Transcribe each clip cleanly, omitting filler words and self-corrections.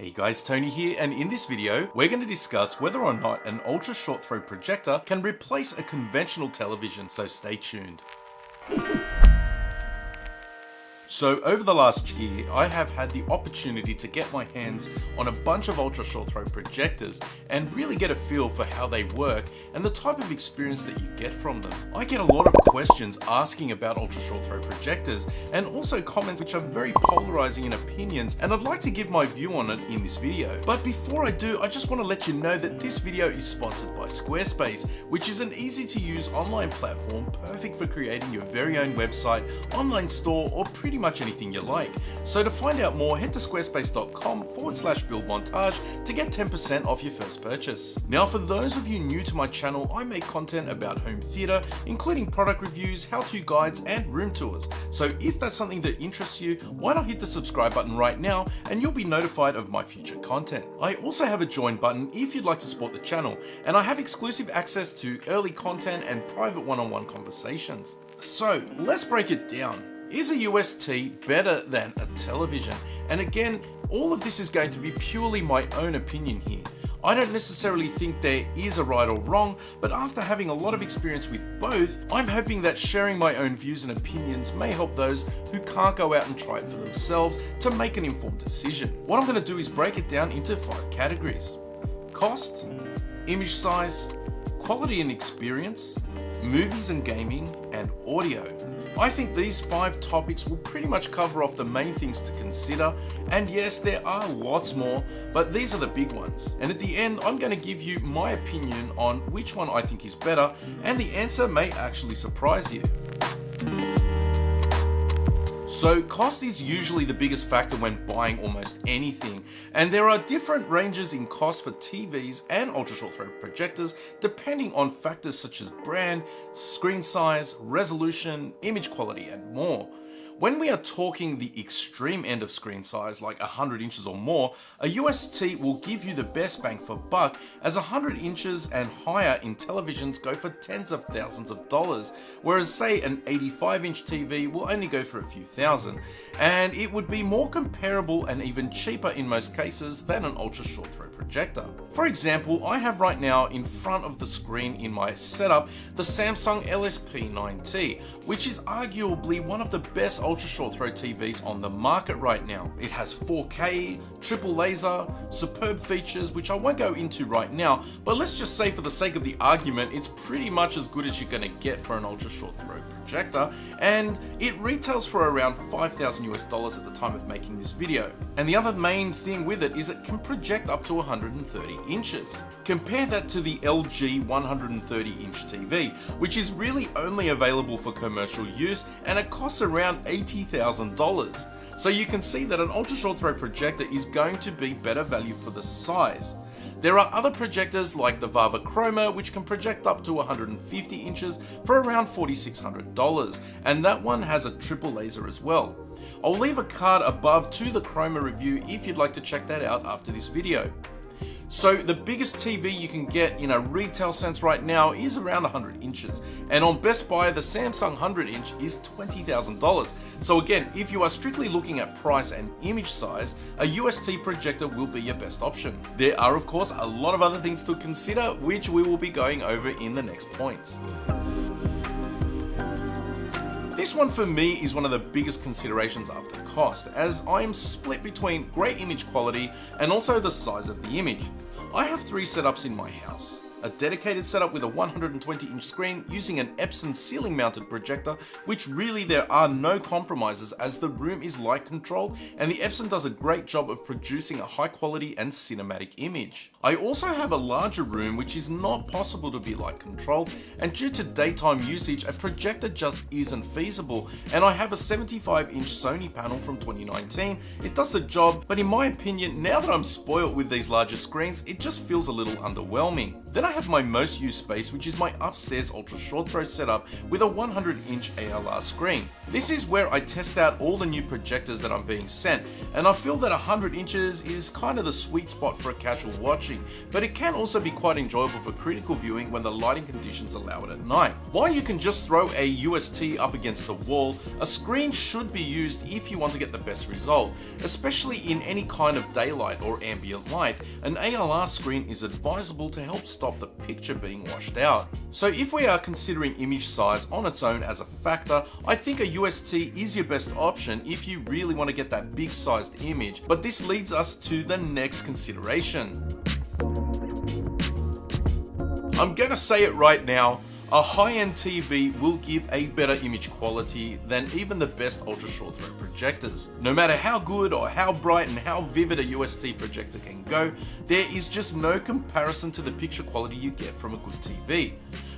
Hey guys, Tony here, and in this video, we're going to discuss whether or not an ultra short throw projector can replace a conventional television, so stay tuned. So over the last year, I have had the opportunity to get my hands on a bunch of ultra short throw projectors and really get a feel for how they work and the type of experience that you get from them. I get a lot of questions asking about ultra short throw projectors and also comments which are very polarizing in opinions, and I'd like to give my view on it in this video. But before I do, I just want to let you know that this video is sponsored by Squarespace, which is an easy to use online platform perfect for creating your very own website, online store, or pretty much anything you like. So to find out more, head to squarespace.com/buildmontage to get 10% off your first purchase. Now, for those of you new to my channel, I make content about home theater, including product reviews, how-to guides, and room tours. So if that's something that interests you, why not hit the subscribe button right now and you'll be notified of my future content. I also have a join button if you'd like to support the channel, and I have exclusive access to early content and private one-on-one conversations. So let's break it down. Is a UST better than a television? And again, all of this is going to be purely my own opinion here. I don't necessarily think there is a right or wrong, but after having a lot of experience with both, I'm hoping that sharing my own views and opinions may help those who can't go out and try it for themselves to make an informed decision. What I'm going to do is break it down into 5 categories: cost, image size, quality and experience, movies and gaming, and audio. I think these 5 topics will pretty much cover off the main things to consider, and yes, there are lots more, but these are the big ones. And at the end, I'm going to give you my opinion on which one I think is better, and the answer may actually surprise you. So cost is usually the biggest factor when buying almost anything, and there are different ranges in cost for TVs and ultra short throw projectors depending on factors such as brand, screen size, resolution, image quality, and more. When we are talking the extreme end of screen size, like 100 inches or more, a UST will give you the best bang for buck, as 100 inches and higher in televisions go for tens of thousands of dollars, whereas say an 85-inch TV will only go for a few thousand, and it would be more comparable and even cheaper in most cases than an ultra short throw projector. For example, I have right now in front of the screen in my setup the Samsung LSP9T, which is arguably one of the best ultra short throw TVs on the market right now. It has 4K, triple laser, superb features which I won't go into right now, but let's just say for the sake of the argument, it's pretty much as good as you're going to get for an ultra short throw projector, and it retails for around $5,000 US at the time of making this video. And the other main thing with it is it can project up to 130 inches. Compare that to the LG 130-inch TV, which is really only available for commercial use, and it costs around $80,000. So you can see that an ultra short throw projector is going to be better value for the size. There are other projectors like the Vava Chroma, which can project up to 150 inches for around $4,600, and that one has a triple laser as well. I'll leave a card above to the Chroma review if you'd like to check that out after this video. So the biggest TV you can get in a retail sense right now is around 100 inches, and on Best Buy the Samsung 100-inch is $20,000. So again, if you are strictly looking at price and image size, a UST projector will be your best option. There are of course a lot of other things to consider, which we will be going over in the next points. This one for me is one of the biggest considerations after cost, as I am split between great image quality and also the size of the image. I have 3 setups in my house. A dedicated setup with a 120-inch screen using an Epson ceiling mounted projector, which really there are no compromises as the room is light controlled and the Epson does a great job of producing a high quality and cinematic image. I also have a larger room which is not possible to be light controlled, and due to daytime usage a projector just isn't feasible, and I have a 75-inch Sony panel from 2019. It does the job, but in my opinion, now that I'm spoiled with these larger screens, it just feels a little underwhelming. Then I have my most used space, which is my upstairs ultra short throw setup with a 100-inch ALR screen. This is where I test out all the new projectors that I'm being sent, and I feel that 100 inches is kind of the sweet spot for a casual watching, but it can also be quite enjoyable for critical viewing when the lighting conditions allow it at night. While you can just throw a UST up against the wall, a screen should be used if you want to get the best result, especially in any kind of daylight or ambient light. An ALR screen is advisable to help stop the picture being washed out. So if we are considering image size on its own as a factor, I think a UST is your best option if you really want to get that big sized image. But this leads us to the next consideration. I'm gonna say it right now, a high-end TV will give a better image quality than even the best ultra short throw projectors. No matter how good or how bright and how vivid a UST projector can go, there is just no comparison to the picture quality you get from a good TV.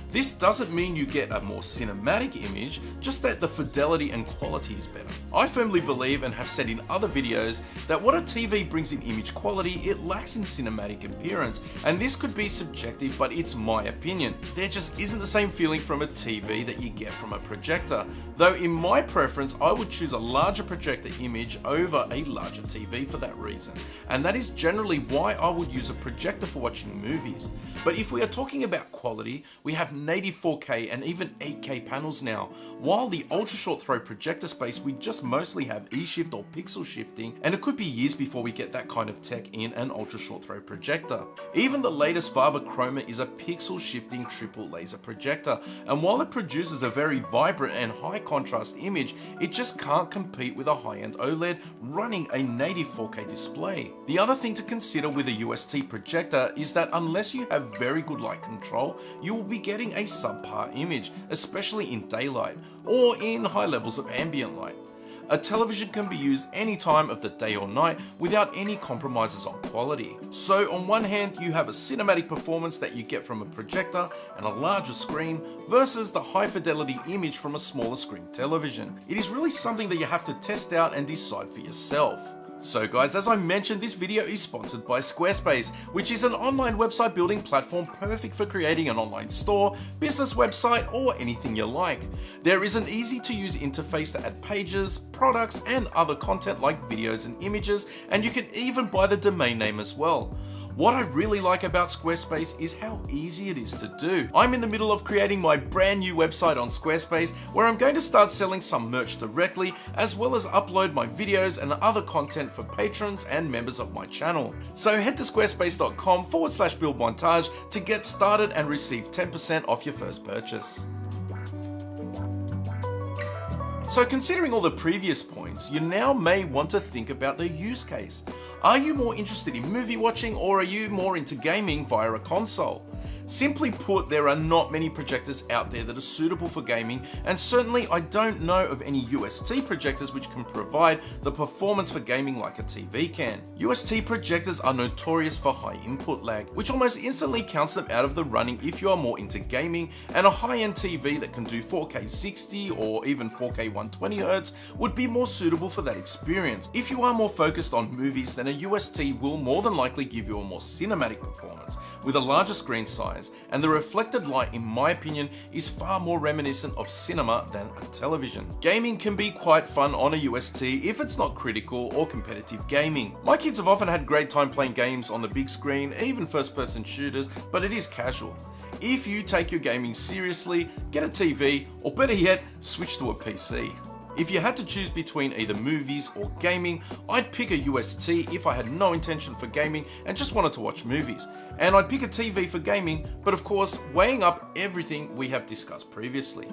This doesn't mean you get a more cinematic image, just that the fidelity and quality is better. I firmly believe and have said in other videos that what a TV brings in image quality, it lacks in cinematic appearance, and this could be subjective, but it's my opinion. There just isn't the same feeling from a TV that you get from a projector, though in my preference I would choose a larger projector image over a larger TV for that reason, and that is generally why I would use a projector for watching movies. But if we are talking about quality, we have native 4K and even 8K panels now, while the ultra short throw projector space we just mostly have E-shift or pixel shifting, and it could be years before we get that kind of tech in an ultra short throw projector. Even the latest Vava Chroma is a pixel shifting triple laser projector, and while it produces a very vibrant and high contrast image, it just can't compete with a high-end OLED running a native 4K display. The other thing to consider with a UST projector is that unless you have very good light control, you will be getting a subpar image, especially in daylight or in high levels of ambient light. A television can be used any time of the day or night without any compromises on quality. So on one hand, you have a cinematic performance that you get from a projector and a larger screen versus the high fidelity image from a smaller screen television. It is really something that you have to test out and decide for yourself. So guys, as I mentioned, this video is sponsored by Squarespace, which is an online website building platform perfect for creating an online store, business website, or anything you like. There is an easy to use interface to add pages, products, and other content like videos and images, and you can even buy the domain name as well. What I really like about Squarespace is how easy it is to do. I'm in the middle of creating my brand new website on Squarespace, where I'm going to start selling some merch directly, as well as upload my videos and other content for patrons and members of my channel. So head to squarespace.com/buildmontage to get started and receive 10% off your first purchase. So considering all the previous points, you now may want to think about the use case. Are you more interested in movie watching, or are you more into gaming via a console? Simply put, there are not many projectors out there that are suitable for gaming, and certainly I don't know of any UST projectors which can provide the performance for gaming like a TV can. UST projectors are notorious for high input lag, which almost instantly counts them out of the running if you are more into gaming, and a high-end TV that can do 4K 60 or even 4K 120Hz would be more suitable for that experience. If you are more focused on movies, then a UST will more than likely give you a more cinematic performance with a larger screen size, and the reflected light, in my opinion, is far more reminiscent of cinema than a television. Gaming can be quite fun on a UST if it's not critical or competitive gaming. My kids have often had great time playing games on the big screen, even first-person shooters, but it is casual. If you take your gaming seriously, get a TV, or better yet, switch to a PC. If you had to choose between either movies or gaming, I'd pick a UST if I had no intention for gaming and just wanted to watch movies. And I'd pick a TV for gaming, but of course, weighing up everything we have discussed previously.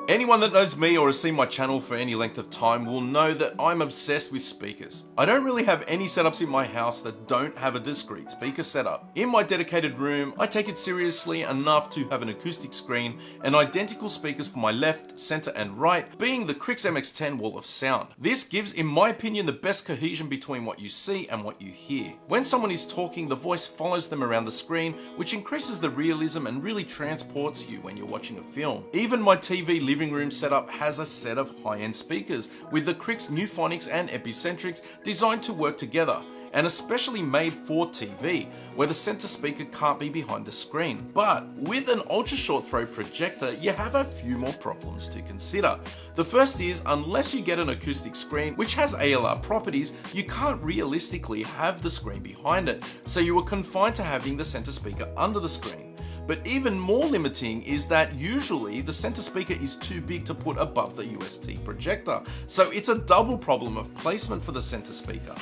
Anyone that knows me or has seen my channel for any length of time will know that I'm obsessed with speakers. I don't really have any setups in my house that don't have a discrete speaker setup. In my dedicated room, I take it seriously enough to have an acoustic screen and identical speakers for my left, center, and right, being the Crix MX10 wall of sound. This gives, in my opinion, the best cohesion between what you see and what you hear. When someone is talking, the voice follows them around the screen, which increases the realism and really transports you when you're watching a film. Even my TV living room setup has a set of high-end speakers with the Crix Nuphonics and Epicentrics designed to work together, and especially made for TV, where the center speaker can't be behind the screen. But with an ultra short throw projector, you have a few more problems to consider. The first is, unless you get an acoustic screen which has ALR properties, you can't realistically have the screen behind it, so you are confined to having the center speaker under the screen. But even more limiting is that usually the center speaker is too big to put above the UST projector, so it's a double problem of placement for the center speaker.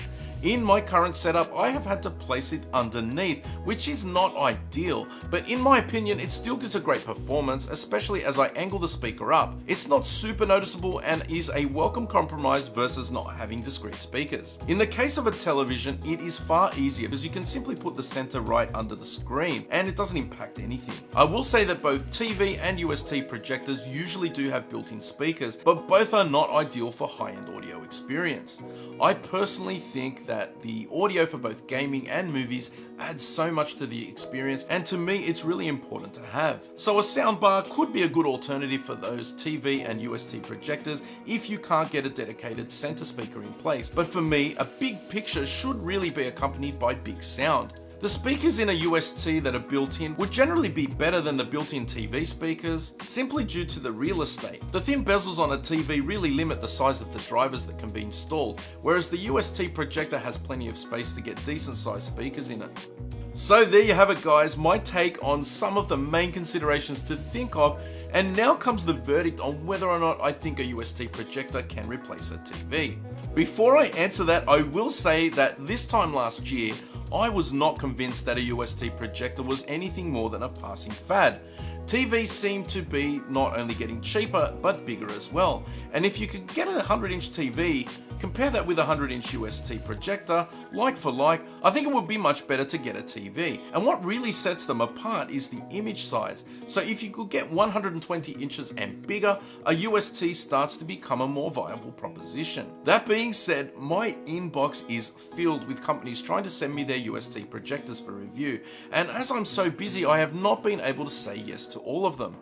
In my current setup, I have had to place it underneath, which is not ideal, but in my opinion, it still gives a great performance, especially as I angle the speaker up. It's not super noticeable and is a welcome compromise versus not having discrete speakers. In the case of a television, it is far easier because you can simply put the center right under the screen and it doesn't impact anything. I will say that both TV and UST projectors usually do have built-in speakers, but both are not ideal for high-end audio experience. I personally think that the audio for both gaming and movies adds so much to the experience, and to me it's really important to have. So a soundbar could be a good alternative for those TV and UST projectors if you can't get a dedicated center speaker in place. But for me, a big picture should really be accompanied by big sound. The speakers in a UST that are built in would generally be better than the built-in TV speakers, simply due to the real estate. The thin bezels on a TV really limit the size of the drivers that can be installed, whereas the UST projector has plenty of space to get decent sized speakers in it. So there you have it guys, my take on some of the main considerations to think of, and now comes the verdict on whether or not I think a UST projector can replace a TV. Before I answer that, I will say that this time last year, I was not convinced that a UST projector was anything more than a passing fad. TVs seem to be not only getting cheaper, but bigger as well. And if you could get a 100-inch TV, compare that with a 100-inch UST projector, like for like, I think it would be much better to get a TV. And what really sets them apart is the image size. So if you could get 120 inches and bigger, a UST starts to become a more viable proposition. That being said, my inbox is filled with companies trying to send me their UST projectors for review. And as I'm so busy, I have not been able to say yes to all of them.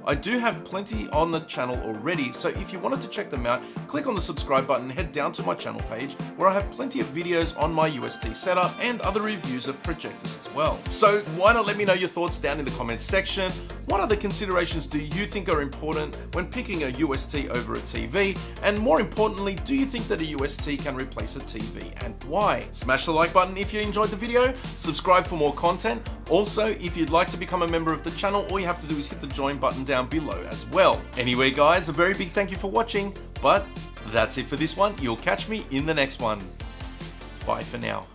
I do have plenty on the channel already, so if you wanted to check them out, click on the subscribe button, head down to my channel page where I have plenty of videos on my UST setup and other reviews of projectors as well. So why not let me know your thoughts down in the comments section? What other considerations do you think are important when picking a UST over a TV? And more importantly, do you think that a UST can replace a TV, and why? Smash the like button if you enjoyed the video, subscribe for more content. Also, if you'd like to become a member of the channel, all you have to do is hit the join button down below as well. Anyway guys, a very big thank you for watching, but that's it for this one. You'll catch me in the next one. Bye for now.